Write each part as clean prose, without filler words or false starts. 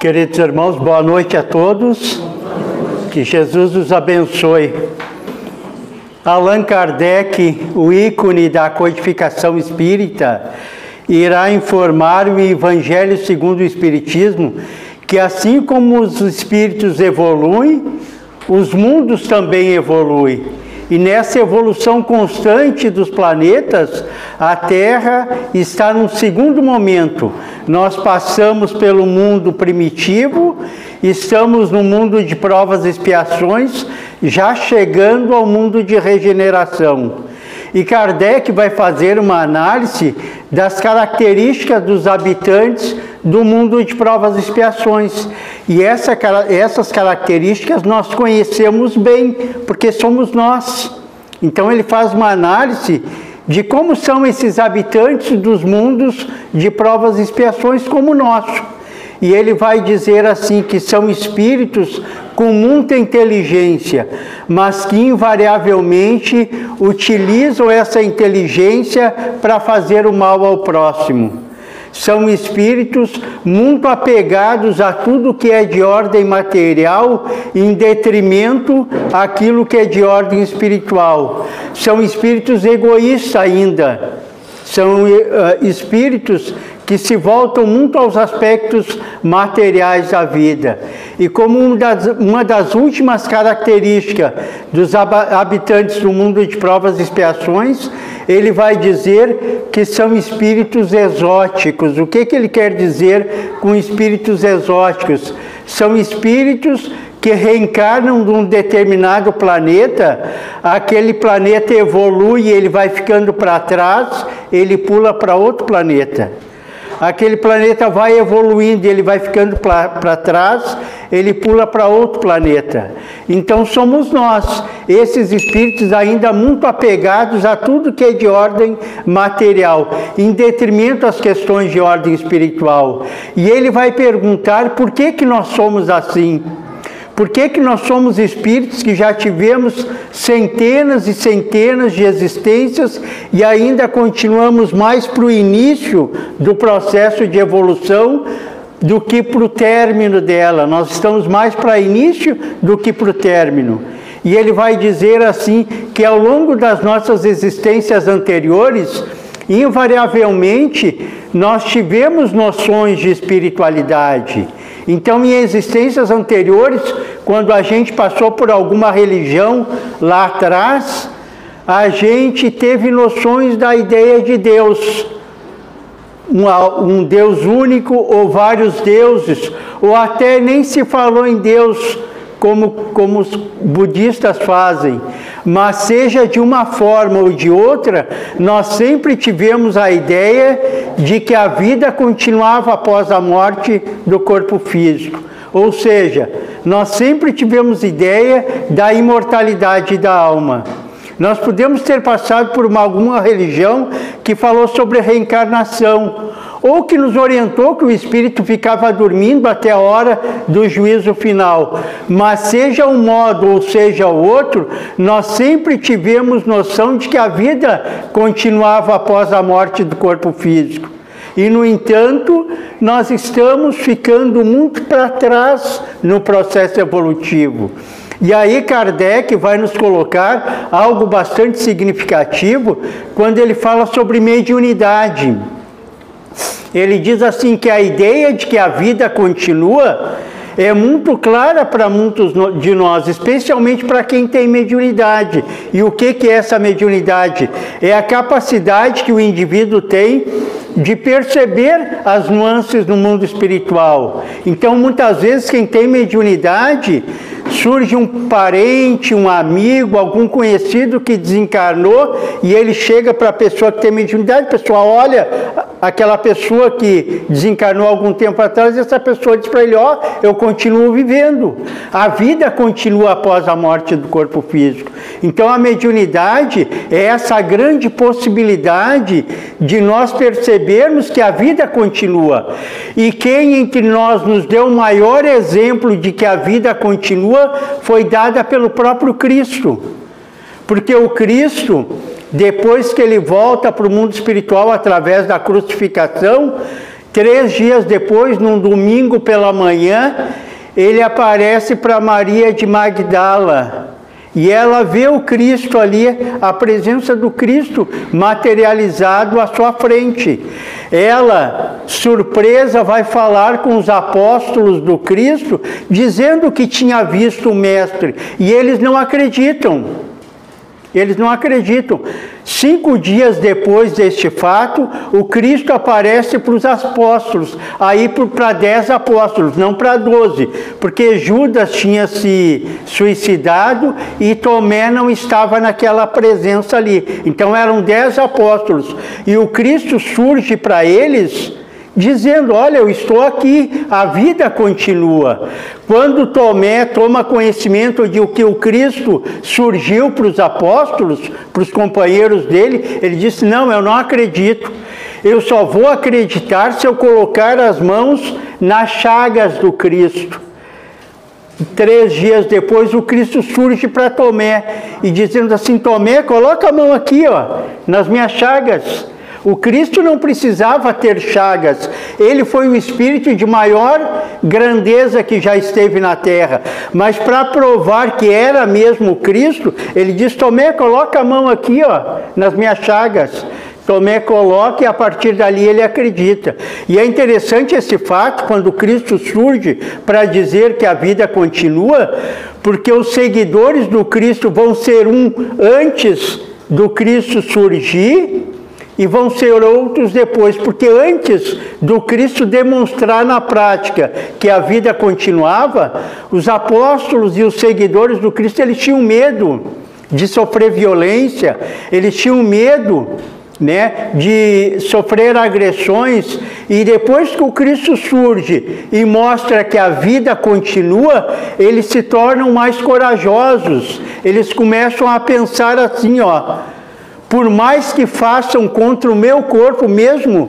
Queridos irmãos, boa noite a todos. Que Jesus os abençoe. Allan Kardec, o ícone da codificação espírita, irá informar o Evangelho segundo o Espiritismo que assim como os espíritos evoluem, os mundos também evoluem. E nessa evolução constante dos planetas, a Terra está num segundo momento. Nós passamos pelo mundo primitivo, estamos no mundo de provas e expiações, já chegando ao mundo de regeneração. E Kardec vai fazer uma análise das características dos habitantes do mundo de provas e expiações. E essas características nós conhecemos bem, porque somos nós. Então ele faz uma análise de como são esses habitantes dos mundos de provas e expiações como o nosso. E ele vai dizer assim que são espíritos com muita inteligência, mas que invariavelmente utilizam essa inteligência para fazer o mal ao próximo. São espíritos muito apegados a tudo que é de ordem material, em detrimento àquilo que é de ordem espiritual. São espíritos egoístas ainda. São espíritos que se voltam muito aos aspectos materiais da vida. E como uma das últimas características dos habitantes do mundo de provas e expiações, ele vai dizer que são espíritos exóticos. O que ele quer dizer com espíritos exóticos? São espíritos que reencarnam num determinado planeta, aquele planeta evolui, ele vai ficando para trás, ele pula para outro planeta. Aquele planeta vai evoluindo, ele vai ficando para trás, ele pula para outro planeta. Então somos nós, esses espíritos ainda muito apegados a tudo que é de ordem material, em detrimento às questões de ordem espiritual. E ele vai perguntar por que nós somos assim. Por que nós somos espíritos que já tivemos centenas e centenas de existências e ainda continuamos mais para o início do processo de evolução do que para o término dela? Nós estamos mais para o início do que para o término. E ele vai dizer assim que ao longo das nossas existências anteriores, invariavelmente, nós tivemos noções de espiritualidade. Então, em existências anteriores, quando a gente passou por alguma religião lá atrás, a gente teve noções da ideia de Deus. Um Deus único ou vários deuses, ou até nem se falou em Deus, como os budistas fazem, mas seja de uma forma ou de outra, nós sempre tivemos a ideia de que a vida continuava após a morte do corpo físico. Ou seja, nós sempre tivemos ideia da imortalidade da alma. Nós podemos ter passado por alguma religião que falou sobre reencarnação, ou que nos orientou que o espírito ficava dormindo até a hora do juízo final. Mas seja um modo ou seja o outro, nós sempre tivemos noção de que a vida continuava após a morte do corpo físico. E, no entanto, nós estamos ficando muito para trás no processo evolutivo. E aí Kardec vai nos colocar algo bastante significativo quando ele fala sobre mediunidade. Ele diz assim que a ideia de que a vida continua é muito clara para muitos de nós, especialmente para quem tem mediunidade. E o que é essa mediunidade? É a capacidade que o indivíduo tem de perceber as nuances no mundo espiritual. Então, muitas vezes, quem tem mediunidade, surge um parente, um amigo, algum conhecido que desencarnou e ele chega para a pessoa que tem mediunidade, a pessoa olha aquela pessoa que desencarnou algum tempo atrás e essa pessoa diz para ele, ó, eu continuo vivendo. A vida continua após a morte do corpo físico. Então a mediunidade é essa grande possibilidade de nós percebermos que a vida continua. E quem entre nós nos deu o maior exemplo de que a vida continua foi dada pelo próprio Cristo. Porque o Cristo, depois que ele volta para o mundo espiritual através da crucificação, 3 dias depois, num domingo pela manhã, ele aparece para Maria de Magdala. E ela vê o Cristo ali, a presença do Cristo materializado à sua frente. Ela, surpresa, vai falar com os apóstolos do Cristo, dizendo que tinha visto o Mestre. E eles não acreditam. Eles não acreditam. 5 dias depois deste fato, o Cristo aparece para os apóstolos, aí para 10 apóstolos, não para 12, porque Judas tinha se suicidado e Tomé não estava naquela presença ali. Então eram 10 apóstolos. E o Cristo surge para eles dizendo: olha, eu estou aqui, a vida continua. Quando Tomé toma conhecimento de que o Cristo surgiu para os apóstolos, para os companheiros dele, ele disse: não, eu não acredito. Eu só vou acreditar se eu colocar as mãos nas chagas do Cristo. 3 dias depois, o Cristo surge para Tomé e dizendo assim: Tomé, coloca a mão aqui, ó, nas minhas chagas. O Cristo não precisava ter chagas. Ele foi o Espírito de maior grandeza que já esteve na terra. Mas para provar que era mesmo o Cristo, ele diz: Tomé, coloca a mão aqui, ó, nas minhas chagas. Tomé coloca e a partir dali ele acredita. E é interessante esse fato, quando Cristo surge para dizer que a vida continua, porque os seguidores do Cristo vão ser antes do Cristo surgir, e vão ser outros depois, porque antes do Cristo demonstrar na prática que a vida continuava, os apóstolos e os seguidores do Cristo, eles tinham medo de sofrer violência, eles tinham medo, né, de sofrer agressões, e depois que o Cristo surge e mostra que a vida continua, eles se tornam mais corajosos, eles começam a pensar assim, ó: por mais que façam contra o meu corpo, mesmo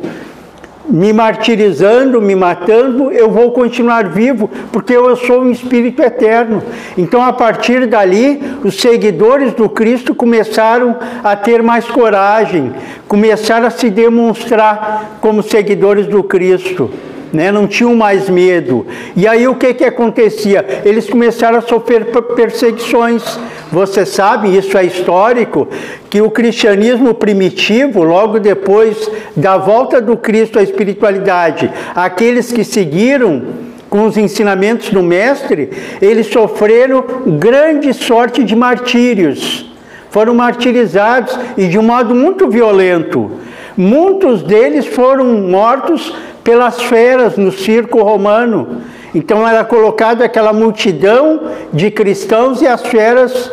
me martirizando, me matando, eu vou continuar vivo, porque eu sou um espírito eterno. Então, a partir dali, os seguidores do Cristo começaram a ter mais coragem, começaram a se demonstrar como seguidores do Cristo, né? Não tinham mais medo. E aí o que acontecia? Eles começaram a sofrer perseguições. Você sabe, isso é histórico, que o cristianismo primitivo, logo depois da volta do Cristo à espiritualidade, aqueles que seguiram com os ensinamentos do Mestre, eles sofreram grande sorte de martírios. Foram martirizados e de um modo muito violento. Muitos deles foram mortos pelas feras no circo romano. Então era colocada aquela multidão de cristãos e as feras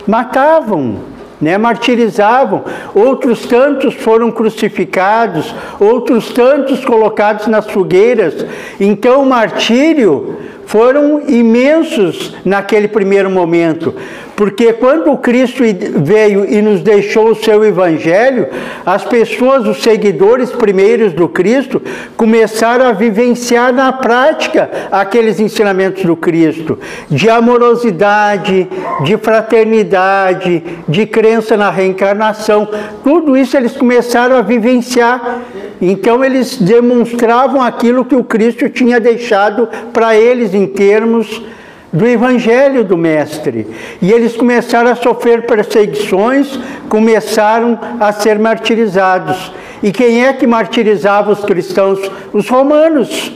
matavam, né, martirizavam. Outros tantos foram crucificados, outros tantos colocados nas fogueiras. Então o martírio foram imensos naquele primeiro momento, porque quando o Cristo veio e nos deixou o seu Evangelho, as pessoas, os seguidores primeiros do Cristo, começaram a vivenciar na prática aqueles ensinamentos do Cristo, de amorosidade, de fraternidade, de crença na reencarnação. Tudo isso eles começaram a vivenciar. Então eles demonstravam aquilo que o Cristo tinha deixado para eles em termos do Evangelho do Mestre. E eles começaram a sofrer perseguições, começaram a ser martirizados. E quem é que martirizava os cristãos? Os romanos.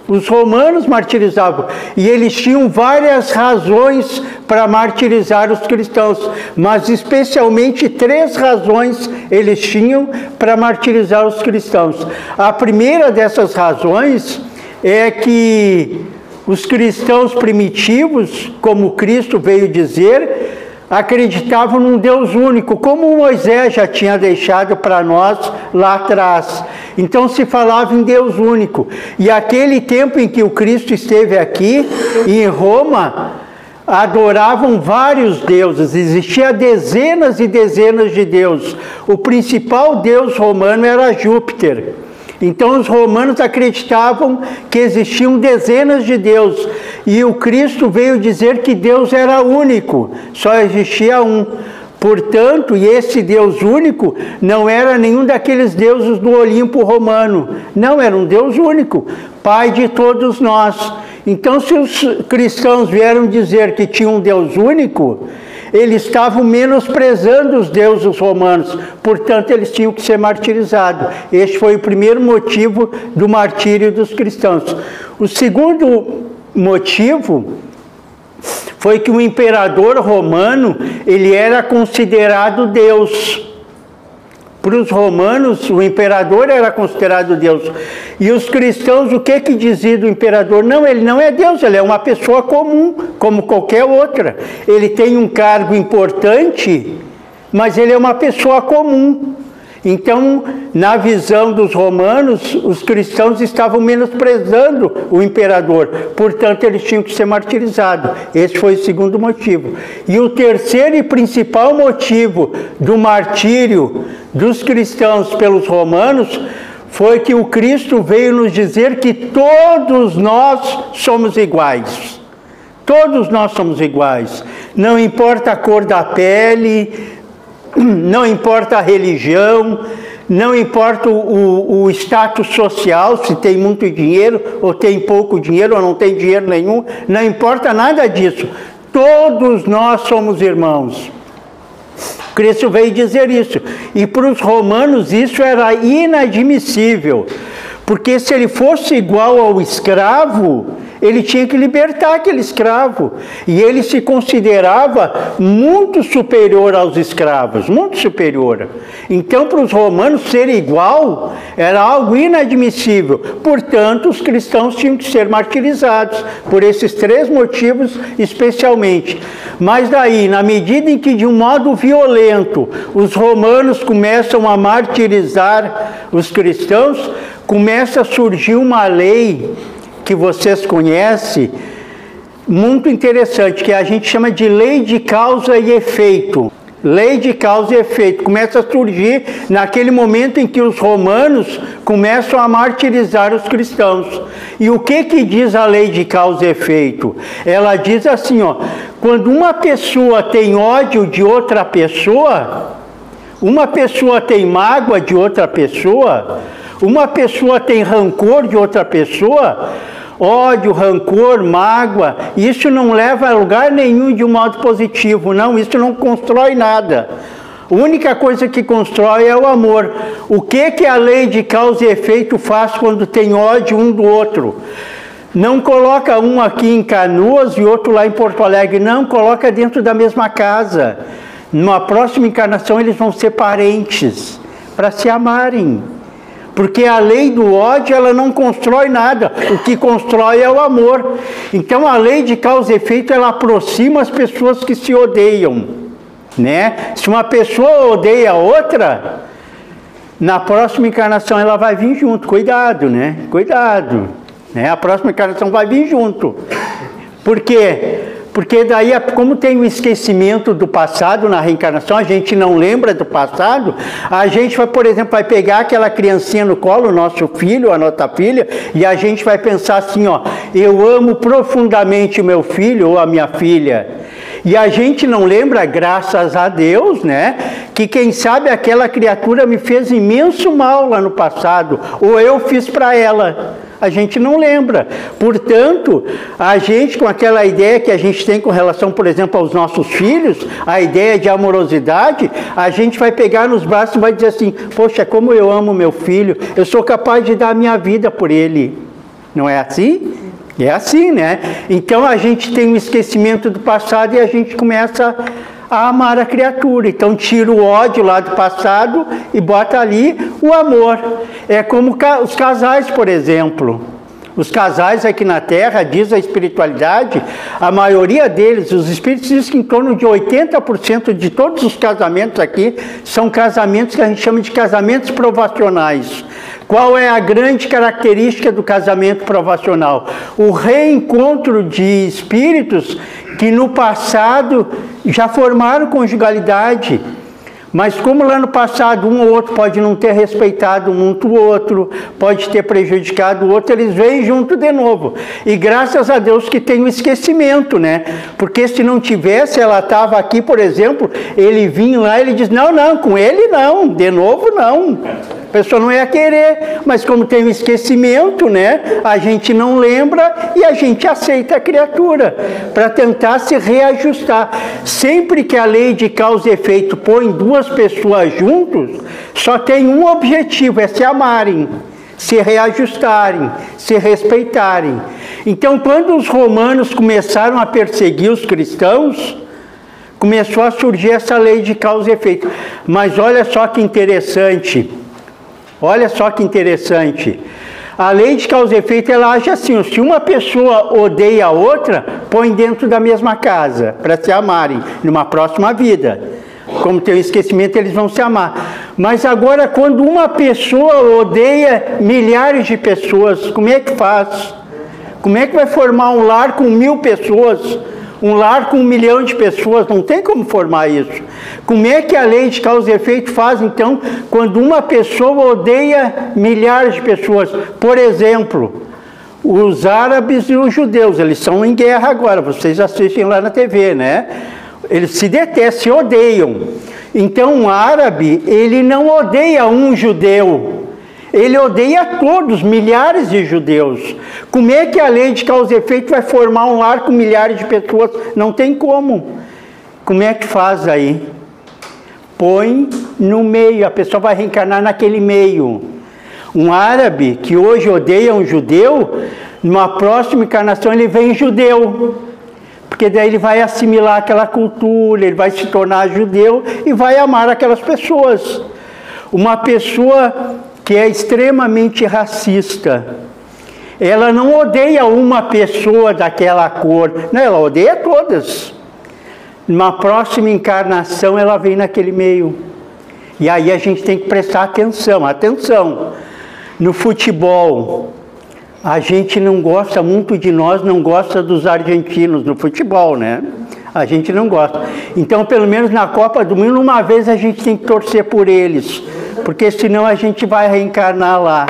Os romanos martirizavam. E eles tinham várias razões para martirizar os cristãos, mas especialmente 3 razões eles tinham para martirizar os cristãos. A primeira dessas razões é que os cristãos primitivos, como Cristo veio dizer, acreditavam num Deus único, como Moisés já tinha deixado para nós lá atrás. Então se falava em Deus único. E aquele tempo em que o Cristo esteve aqui, em Roma, adoravam vários deuses, existiam dezenas e dezenas de deuses. O principal deus romano era Júpiter. Então os romanos acreditavam que existiam dezenas de deuses, e o Cristo veio dizer que Deus era único, só existia um. Portanto, e esse Deus único não era nenhum daqueles deuses do Olimpo romano. Não, era um Deus único, Pai de todos nós. Então, se os cristãos vieram dizer que tinha um Deus único, eles estavam menosprezando os deuses romanos, portanto, eles tinham que ser martirizados. Este foi o primeiro motivo do martírio dos cristãos. O segundo motivo foi que o imperador romano, ele era considerado Deus. Para os romanos, o imperador era considerado Deus. E os cristãos, o que dizia do imperador? Não, ele não é Deus, ele é uma pessoa comum, como qualquer outra. Ele tem um cargo importante, mas ele é uma pessoa comum. Então, na visão dos romanos, os cristãos estavam menosprezando o imperador. Portanto, eles tinham que ser martirizados. Esse foi o segundo motivo. E o terceiro e principal motivo do martírio dos cristãos pelos romanos foi que o Cristo veio nos dizer que todos nós somos iguais. Todos nós somos iguais. Não importa a cor da pele, não importa a religião, não importa o status social, se tem muito dinheiro ou tem pouco dinheiro ou não tem dinheiro nenhum, não importa nada disso. Todos nós somos irmãos. Cristo veio dizer isso. E para os romanos isso era inadmissível, porque se ele fosse igual ao escravo, ele tinha que libertar aquele escravo. E ele se considerava muito superior aos escravos, muito superior. Então, para os romanos, ser igual era algo inadmissível. Portanto, os cristãos tinham que ser martirizados, por esses três motivos especialmente. Mas daí, na medida em que de um modo violento os romanos começam a martirizar os cristãos, começa a surgir uma lei que vocês conhecem, muito interessante, que a gente chama de lei de causa e efeito. Lei de causa e efeito. Começa a surgir naquele momento em que os romanos começam a martirizar os cristãos. E o que diz a lei de causa e efeito? Ela diz assim, ó, quando uma pessoa tem ódio de outra pessoa, uma pessoa tem mágoa de outra pessoa, uma pessoa tem rancor de outra pessoa, ódio, rancor, mágoa, isso não leva a lugar nenhum de um modo positivo, não, isso não constrói nada. A única coisa que constrói é o amor. O que a lei de causa e efeito faz quando tem ódio um do outro? Não coloca um aqui em Canoas e outro lá em Porto Alegre, não, coloca dentro da mesma casa. Numa próxima encarnação eles vão ser parentes, para se amarem. Porque a lei do ódio, ela não constrói nada. O que constrói é o amor. Então, a lei de causa e efeito, ela aproxima as pessoas que se odeiam, né? Se uma pessoa odeia a outra, na próxima encarnação ela vai vir junto. Cuidado, né? Cuidado, né? A próxima encarnação vai vir junto. Por quê? Porque daí, como tem o esquecimento do passado na reencarnação, a gente não lembra do passado, a gente vai, por exemplo, vai pegar aquela criancinha no colo, o nosso filho, a nossa filha, e a gente vai pensar assim, ó, eu amo profundamente o meu filho ou a minha filha. E a gente não lembra, graças a Deus, né, que quem sabe aquela criatura me fez imenso mal lá no passado, ou eu fiz para ela. A gente não lembra. Portanto, a gente, com aquela ideia que a gente tem com relação, por exemplo, aos nossos filhos, a ideia de amorosidade, a gente vai pegar nos braços e vai dizer assim, poxa, como eu amo meu filho, eu sou capaz de dar a minha vida por ele. Não é assim? É assim, né? Então a gente tem um esquecimento do passado e a gente começa a amar a criatura. Então tira o ódio lá do passado e bota ali o amor. É como os casais, por exemplo. Os casais aqui na Terra, diz a espiritualidade, a maioria deles, os espíritos dizem que em torno de 80% de todos os casamentos aqui são casamentos que a gente chama de casamentos provacionais. Qual é a grande característica do casamento provacional? O reencontro de espíritos que no passado já formaram conjugalidade. Mas como lá no passado um ou outro pode não ter respeitado muito o outro, pode ter prejudicado o outro, eles vêm junto de novo. E graças a Deus que tem o esquecimento, né? Porque se não tivesse, ela estava aqui, por exemplo, ele vinha lá, ele diz, não, com ele não, de novo não. A pessoa não ia querer, mas como tem o esquecimento, né? A gente não lembra e a gente aceita a criatura, para tentar se reajustar. Sempre que a lei de causa e efeito põe duas pessoas juntos, só tem um objetivo, é se amarem, se reajustarem, se respeitarem. Então, quando os romanos começaram a perseguir os cristãos, começou a surgir essa lei de causa e efeito. Mas olha só que interessante, a lei de causa e efeito, ela age assim, se uma pessoa odeia a outra, põe dentro da mesma casa, para se amarem, numa próxima vida. Como tem o esquecimento, eles vão se amar. Mas agora, quando uma pessoa odeia milhares de pessoas, como é que faz? Como é que vai formar um lar com 1000 pessoas? Um lar com 1 milhão de pessoas? Não tem como formar isso. Como é que a lei de causa e efeito faz, então, quando uma pessoa odeia milhares de pessoas? Por exemplo, os árabes e os judeus, eles são em guerra agora, vocês assistem lá na TV, né? Eles se detestam, se odeiam. Então, um árabe, ele não odeia um judeu, ele odeia todos, milhares de judeus. Como é que a lei de causa e efeito vai formar um lar com milhares de pessoas? Não tem como. Como é que faz aí? Põe no meio, a pessoa vai reencarnar naquele meio. Um árabe que hoje odeia um judeu, numa próxima encarnação ele vem judeu. Porque daí ele vai assimilar aquela cultura, ele vai se tornar judeu e vai amar aquelas pessoas. Uma pessoa que é extremamente racista, ela não odeia uma pessoa daquela cor, não, ela odeia todas. Numa próxima encarnação ela vem naquele meio. E aí a gente tem que prestar atenção. No futebol, a gente não gosta, muito de nós não gosta dos argentinos no futebol, né? A gente não gosta. Então, pelo menos na Copa do Mundo, uma vez a gente tem que torcer por eles, porque senão a gente vai reencarnar lá.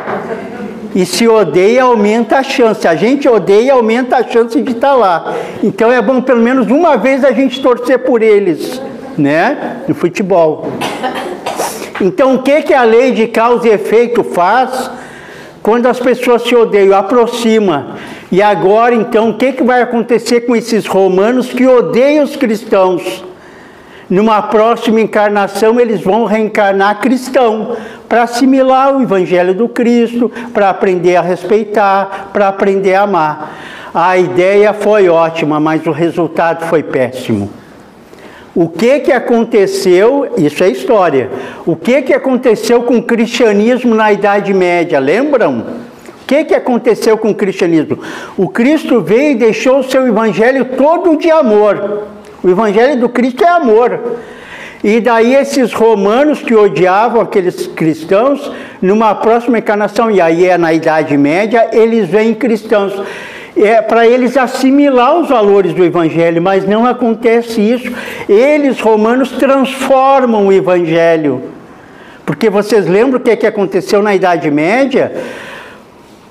E se odeia, aumenta a chance. A gente odeia, aumenta a chance de estar lá. Então é bom pelo menos uma vez a gente torcer por eles, né? No futebol. Então, o que a lei de causa e efeito faz? Quando as pessoas se odeiam, aproxima. E agora, então, o que vai acontecer com esses romanos que odeiam os cristãos? Numa próxima encarnação, eles vão reencarnar cristão, para assimilar o Evangelho do Cristo, para aprender a respeitar, para aprender a amar. A ideia foi ótima, mas o resultado foi péssimo. O que aconteceu? Isso é história. O que aconteceu com o cristianismo na Idade Média? Lembram? O que aconteceu com o cristianismo? O Cristo veio e deixou o seu evangelho todo de amor. O evangelho do Cristo é amor. E daí esses romanos que odiavam aqueles cristãos, numa próxima encarnação, e aí é na Idade Média, eles vêm cristãos. É para eles assimilar os valores do Evangelho, mas não acontece isso. Eles, romanos, transformam o Evangelho. Porque vocês lembram o que aconteceu na Idade Média?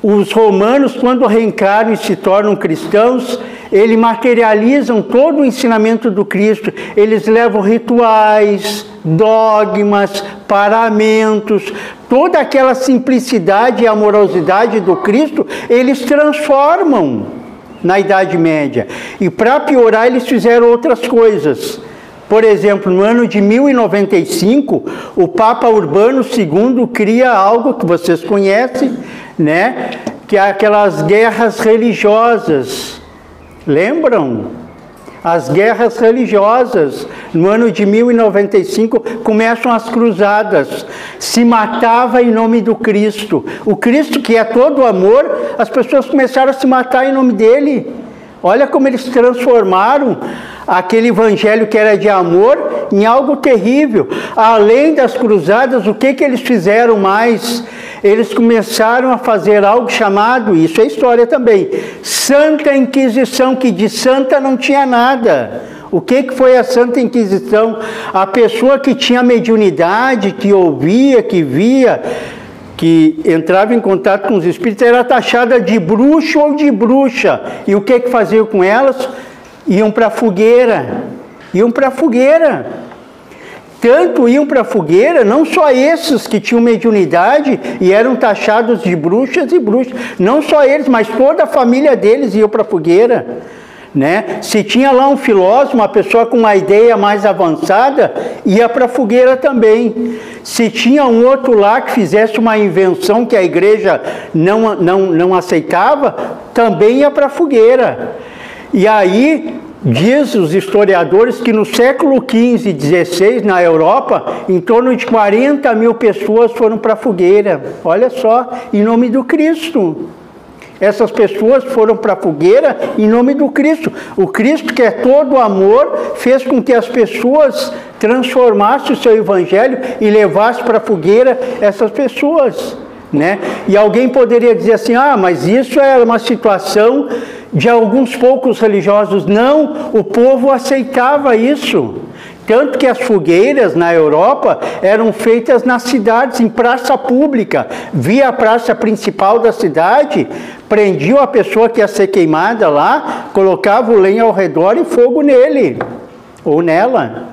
Os romanos, quando reencarnam e se tornam cristãos, eles materializam todo o ensinamento do Cristo. Eles levam rituais, dogmas, paramentos, toda aquela simplicidade e amorosidade do Cristo, eles transformam na Idade Média. E para piorar, eles fizeram outras coisas. Por exemplo, no ano de 1095, o Papa Urbano II cria algo que vocês conhecem, né? Que é aquelas guerras religiosas. Lembram? As guerras religiosas. No ano de 1095 começam as cruzadas. Se matava em nome do Cristo. O Cristo, que é todo amor, as pessoas começaram a se matar em nome dele. Olha como eles transformaram aquele evangelho que era de amor em algo terrível. Além das cruzadas, o que eles fizeram mais? Eles começaram a fazer algo chamado, isso é história também, Santa Inquisição, que de santa não tinha nada. O que foi a Santa Inquisição? A pessoa que tinha mediunidade, que ouvia, que via, que entrava em contato com os espíritos, era taxada de bruxo ou de bruxa. E o que faziam com elas? Iam para a fogueira. Iam para a fogueira. Tanto iam para a fogueira, não só esses que tinham mediunidade e eram taxados de bruxas e bruxos. Não só eles, mas toda a família deles ia para a fogueira. Né? Se tinha lá um filósofo, uma pessoa com uma ideia mais avançada, ia para a fogueira também. Se tinha um outro lá que fizesse uma invenção que a igreja não aceitava, também ia para a fogueira. E aí, diz os historiadores que no século XV e XVI, na Europa, em torno de 40 mil pessoas foram para a fogueira. Olha só, em nome do Cristo. Essas pessoas foram para a fogueira em nome do Cristo. O Cristo, que é todo amor, fez com que as pessoas transformassem o seu evangelho e levassem para a fogueira essas pessoas. Né? E alguém poderia dizer assim, mas isso é uma situação de alguns poucos religiosos. Não, o povo aceitava isso. Tanto que as fogueiras na Europa eram feitas nas cidades, em praça pública. Via a praça principal da cidade, prendiam a pessoa que ia ser queimada lá, colocava o lenha ao redor e fogo nele, ou nela.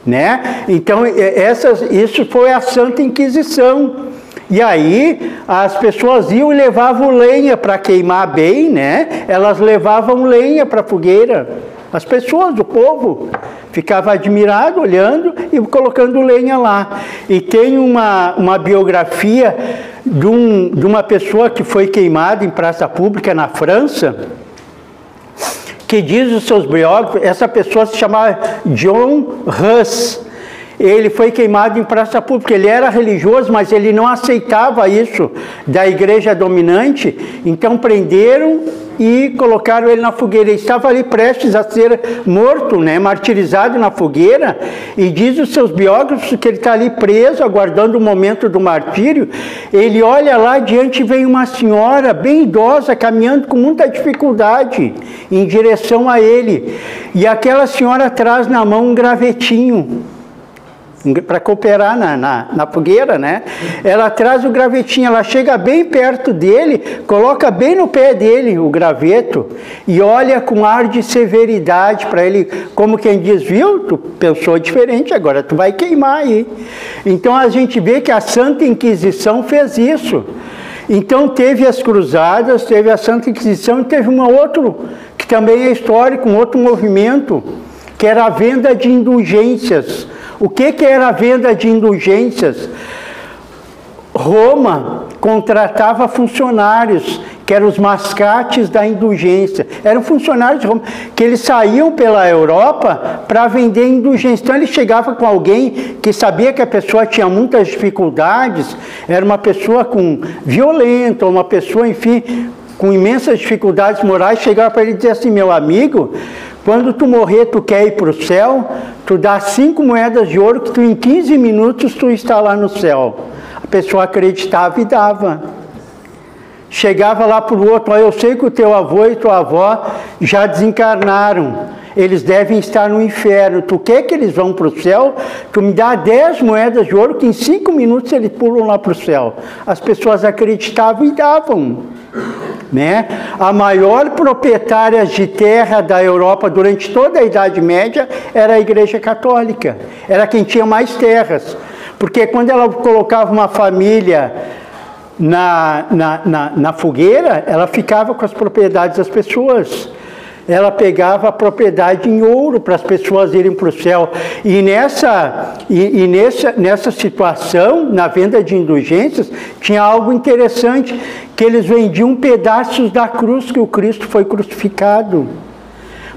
Né? Então, isso foi a Santa Inquisição. E aí, as pessoas iam e levavam lenha para queimar bem, né? Elas levavam lenha para a fogueira. As pessoas, o povo, ficava admirado, olhando e colocando lenha lá. E tem uma biografia de uma pessoa que foi queimada em praça pública na França, que diz os seus biógrafos, essa pessoa se chamava John Hus. Ele foi queimado em praça pública. Ele era religioso, mas ele não aceitava isso da igreja dominante. Então prenderam e colocaram ele na fogueira. Ele estava ali prestes a ser morto, né, martirizado na fogueira. E diz os seus biógrafos que ele está ali preso, aguardando o momento do martírio. Ele olha lá adiante e vem uma senhora bem idosa, caminhando com muita dificuldade em direção a ele. E aquela senhora traz na mão um gravetinho para cooperar na fogueira, né? Ela traz o gravetinho, ela chega bem perto dele, coloca bem no pé dele o graveto e olha com ar de severidade para ele, como quem diz, viu? Tu pensou diferente, agora tu vai queimar aí. Então a gente vê que a Santa Inquisição fez isso. Então teve as cruzadas, teve a Santa Inquisição e teve um outro, que também é histórico, um outro movimento, que era a venda de indulgências. O que era a venda de indulgências? Roma contratava funcionários, que eram os mascates da indulgência. Eram funcionários de Roma, que eles saíam pela Europa para vender indulgência. Então ele chegava com alguém que sabia que a pessoa tinha muitas dificuldades, era uma pessoa violenta, uma pessoa, enfim, com imensas dificuldades morais, chegava para ele e dizia assim, meu amigo, quando tu morrer, tu quer ir para o céu, tu dá 5 moedas de ouro, que tu em 15 minutos tu está lá no céu. A pessoa acreditava e dava. Chegava lá para o outro, eu sei que o teu avô e tua avó já desencarnaram, eles devem estar no inferno, tu quer que eles vão para o céu? Tu me dá 10 moedas de ouro, que em 5 minutos eles pulam lá para o céu. As pessoas acreditavam e davam. Né? A maior proprietária de terra da Europa durante toda a Idade Média era a Igreja Católica. Era quem tinha mais terras. Porque quando ela colocava uma família na fogueira, ela ficava com as propriedades das pessoas. Ela pegava a propriedade em ouro para as pessoas irem para o céu. E nessa situação, na venda de indulgências, tinha algo interessante, que eles vendiam pedaços da cruz que o Cristo foi crucificado.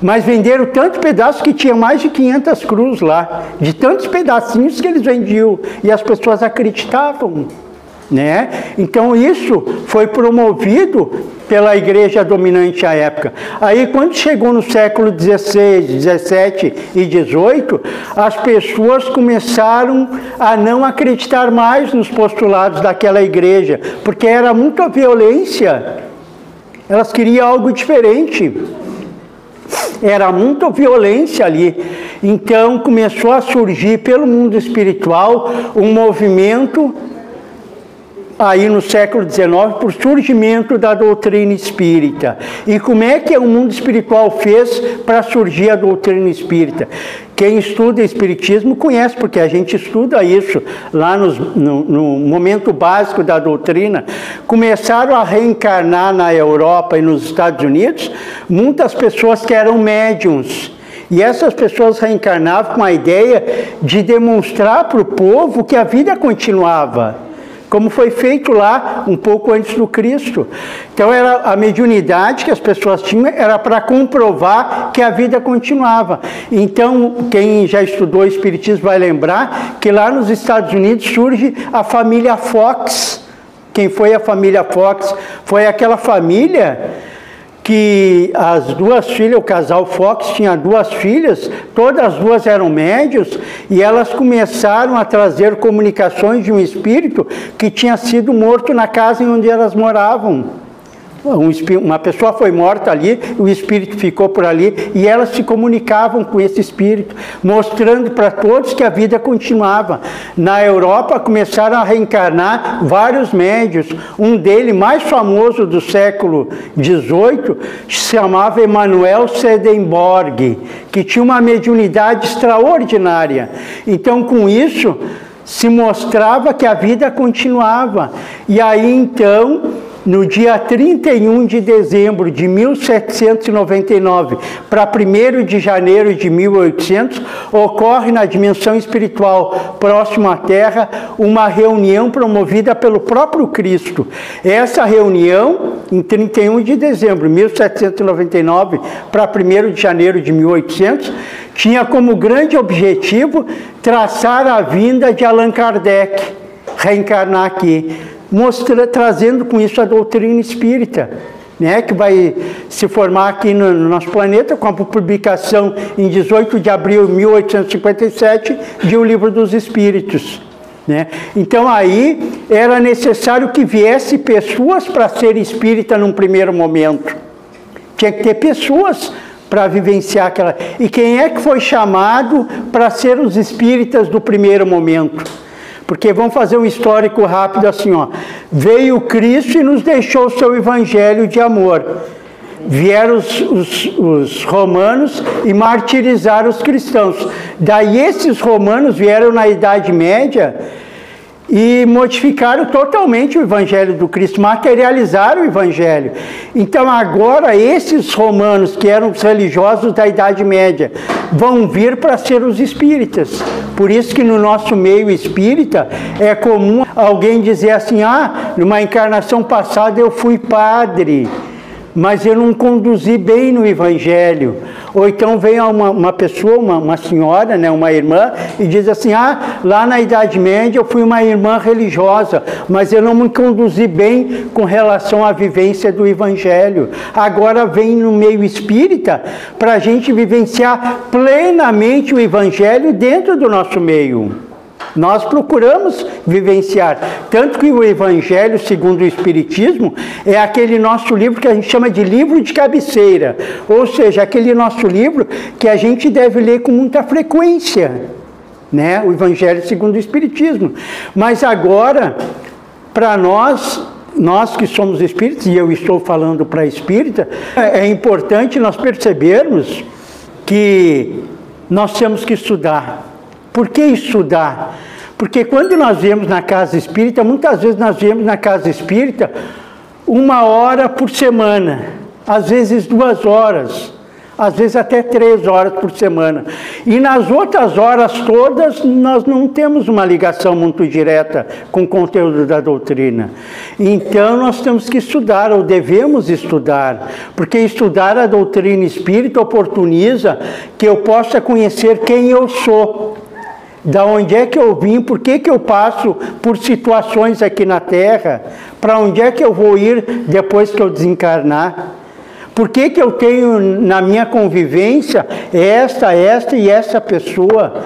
Mas venderam tantos pedaços que tinha mais de 500 cruzes lá, de tantos pedacinhos que eles vendiam, e as pessoas acreditavam. Né? Então isso foi promovido pela igreja dominante à época. Aí quando chegou no século XVI, XVII e XVIII, as pessoas começaram a não acreditar mais nos postulados daquela igreja, porque era muita violência, elas queriam algo diferente. era muita violência ali. Então começou a surgir pelo mundo espiritual um movimento aí no século XIX, por surgimento da doutrina espírita. E como é que o mundo espiritual fez para surgir a doutrina espírita? Quem estuda espiritismo conhece, porque a gente estuda isso lá no momento básico da doutrina. Começaram a reencarnar na Europa e nos Estados Unidos muitas pessoas que eram médiuns. E essas pessoas reencarnavam com a ideia de demonstrar para o povo que a vida continuava, como foi feito lá um pouco antes do Cristo. Então era a mediunidade que as pessoas tinham, era para comprovar que a vida continuava. Então quem já estudou Espiritismo vai lembrar que lá nos Estados Unidos surge a família Fox. Quem foi a família Fox? Foi aquela família que as duas filhas, o casal Fox tinha duas filhas, todas as duas eram médios, e elas começaram a trazer comunicações de um espírito que tinha sido morto na casa em onde elas moravam. Uma pessoa foi morta ali, o espírito ficou por ali, e elas se comunicavam com esse espírito, mostrando para todos que a vida continuava. Na Europa começaram a reencarnar vários médios. Um deles, mais famoso do século XVIII, se chamava Emanuel Swedenborg, que tinha uma mediunidade extraordinária. Então, com isso, se mostrava que a vida continuava. E aí, então, no dia 31 de dezembro de 1799 para 1º de janeiro de 1800, ocorre na dimensão espiritual próximo à Terra uma reunião promovida pelo próprio Cristo. Essa reunião, em 31 de dezembro de 1799 para 1º de janeiro de 1800, tinha como grande objetivo traçar a vinda de Allan Kardec, reencarnar aqui, trazendo com isso a doutrina espírita, né, que vai se formar aqui no nosso planeta com a publicação em 18 de abril de 1857 de O Livro dos Espíritos. Né? Então aí era necessário que viesse pessoas para ser espírita num primeiro momento. Tinha que ter pessoas para vivenciar aquela... E quem é que foi chamado para ser os espíritas do primeiro momento? Porque vamos fazer um histórico rápido assim, ó. Veio Cristo e nos deixou o seu evangelho de amor. Vieram os romanos e martirizaram os cristãos. Daí esses romanos vieram na Idade Média e modificaram totalmente o evangelho do Cristo, materializaram o evangelho. Então agora esses romanos, que eram os religiosos da Idade Média, vão vir para ser os espíritas. Por isso que no nosso meio espírita é comum alguém dizer assim, numa encarnação passada eu fui padre, mas eu não conduzi bem no evangelho. Ou então vem uma pessoa, uma senhora, né, uma irmã, e diz assim, lá na Idade Média eu fui uma irmã religiosa, mas eu não me conduzi bem com relação à vivência do evangelho. Agora vem no meio espírita para a gente vivenciar plenamente o evangelho dentro do nosso meio. Nós procuramos vivenciar, tanto que o Evangelho segundo o Espiritismo é aquele nosso livro que a gente chama de livro de cabeceira, ou seja, aquele nosso livro que a gente deve ler com muita frequência, né? O Evangelho segundo o Espiritismo. Mas agora, para nós que somos espíritas, e eu estou falando para espírita, é importante nós percebermos que nós temos que estudar. Por que estudar? Porque quando nós viemos na casa espírita, muitas vezes nós viemos na casa espírita 1 hora por semana, às vezes 2 horas, às vezes até 3 horas por semana. E nas outras horas todas, nós não temos uma ligação muito direta com o conteúdo da doutrina. Então nós temos que estudar, ou devemos estudar, porque estudar a doutrina espírita oportuniza que eu possa conhecer quem eu sou. Da onde é que eu vim, por que eu passo por situações aqui na Terra, para onde é que eu vou ir depois que eu desencarnar, por que eu tenho na minha convivência esta e essa pessoa,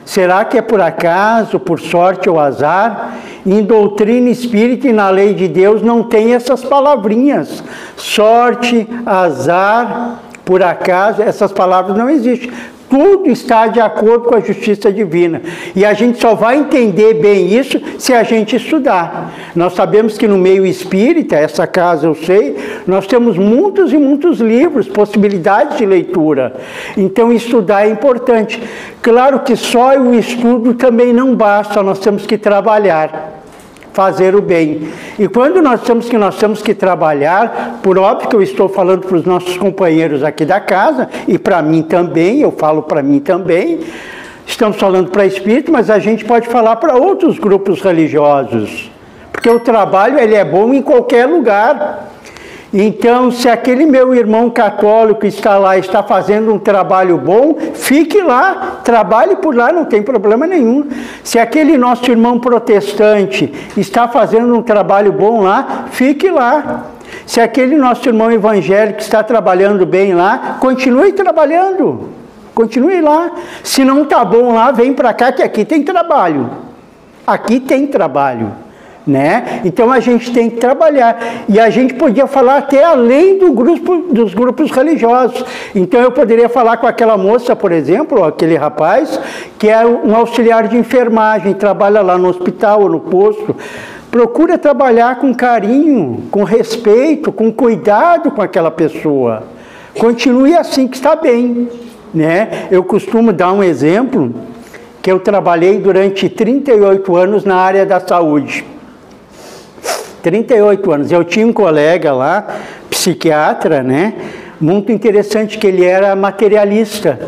será que é por acaso, por sorte ou azar? Em doutrina espírita e na lei de Deus não tem essas palavrinhas, sorte, azar, por acaso, essas palavras não existem. Tudo está de acordo com a justiça divina. E a gente só vai entender bem isso se a gente estudar. Nós sabemos que no meio espírita, essa casa eu sei, nós temos muitos e muitos livros, possibilidades de leitura. Então estudar é importante. Claro que só o estudo também não basta, nós temos que trabalhar. Fazer o bem. E quando nós temos que trabalhar, por óbvio que eu estou falando para os nossos companheiros aqui da casa, e para mim também, eu falo para mim também, estamos falando para espírito, mas a gente pode falar para outros grupos religiosos, porque o trabalho ele é bom em qualquer lugar. Então, se aquele meu irmão católico está lá, está fazendo um trabalho bom, fique lá, trabalhe por lá, não tem problema nenhum. Se aquele nosso irmão protestante está fazendo um trabalho bom lá, fique lá. Se aquele nosso irmão evangélico está trabalhando bem lá, continue trabalhando, continue lá. Se não está bom lá, vem para cá que aqui tem trabalho. Aqui tem trabalho. Né? Então a gente tem que trabalhar, e a gente podia falar até além dos grupos religiosos. Então eu poderia falar com aquela moça, por exemplo, aquele rapaz, que é um auxiliar de enfermagem, trabalha lá no hospital ou no posto. Procura trabalhar com carinho, com respeito, com cuidado com aquela pessoa. Continue assim que está bem. Né? Eu costumo dar um exemplo, que eu trabalhei durante 38 anos na área da saúde. 38 anos. Eu tinha um colega lá, psiquiatra, né? Muito interessante, que ele era materialista.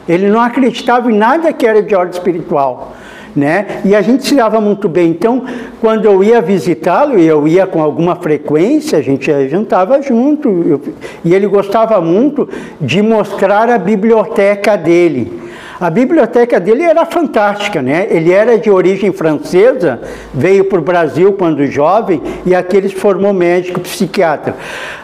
Ele não acreditava em nada que era de ordem espiritual, né? E a gente se dava muito bem. Então, quando eu ia visitá-lo, e eu ia com alguma frequência, a gente jantava junto. E ele gostava muito de mostrar a biblioteca dele. A biblioteca dele era fantástica, né? Ele era de origem francesa, veio para o Brasil quando jovem, e aqui ele se formou médico psiquiatra.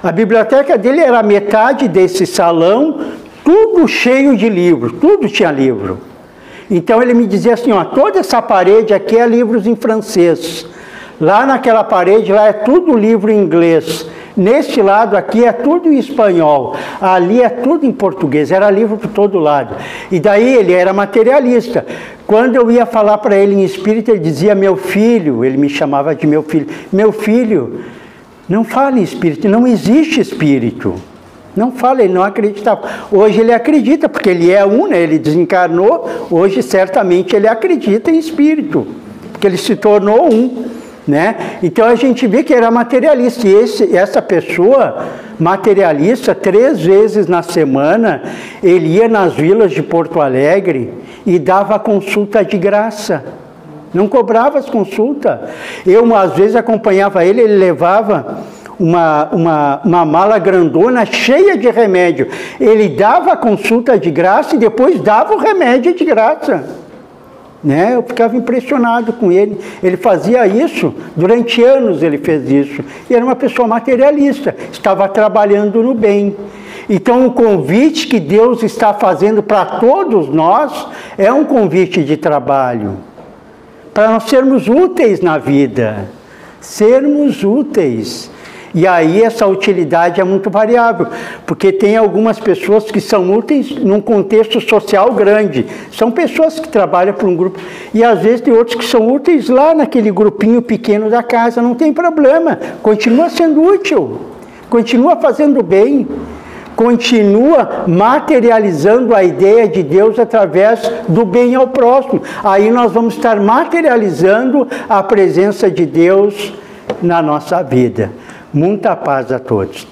A biblioteca dele era metade desse salão, tudo cheio de livros, tudo tinha livro. Então ele me dizia assim, ó, toda essa parede aqui é livros em francês. Lá naquela parede, lá é tudo livro em inglês. Neste lado aqui é tudo em espanhol, ali é tudo em português, era livro por todo lado. E daí ele era materialista. Quando eu ia falar para ele em espírito, ele dizia, meu filho, ele me chamava de meu filho, não fale em espírito, não existe espírito. Não fala, ele não acreditava. Hoje ele acredita, porque ele é um, né? Ele desencarnou, hoje certamente ele acredita em espírito, porque ele se tornou um. Né? Então a gente vê que era materialista, e essa pessoa materialista, 3 vezes na semana, ele ia nas vilas de Porto Alegre e dava consulta de graça, não cobrava as consultas. Eu às vezes acompanhava ele, ele levava uma mala grandona cheia de remédio, ele dava a consulta de graça e depois dava o remédio de graça. Né? Eu ficava impressionado com ele. Ele fazia isso, durante anos ele fez isso. E era uma pessoa materialista, estava trabalhando no bem. Então o convite que Deus está fazendo para todos nós é um convite de trabalho. Para nós sermos úteis na vida. Sermos úteis. E aí essa utilidade é muito variável, porque tem algumas pessoas que são úteis num contexto social grande. São pessoas que trabalham para um grupo, e às vezes tem outros que são úteis lá naquele grupinho pequeno da casa, não tem problema, continua sendo útil, continua fazendo bem, continua materializando a ideia de Deus através do bem ao próximo. Aí nós vamos estar materializando a presença de Deus na nossa vida. Muita paz a todos.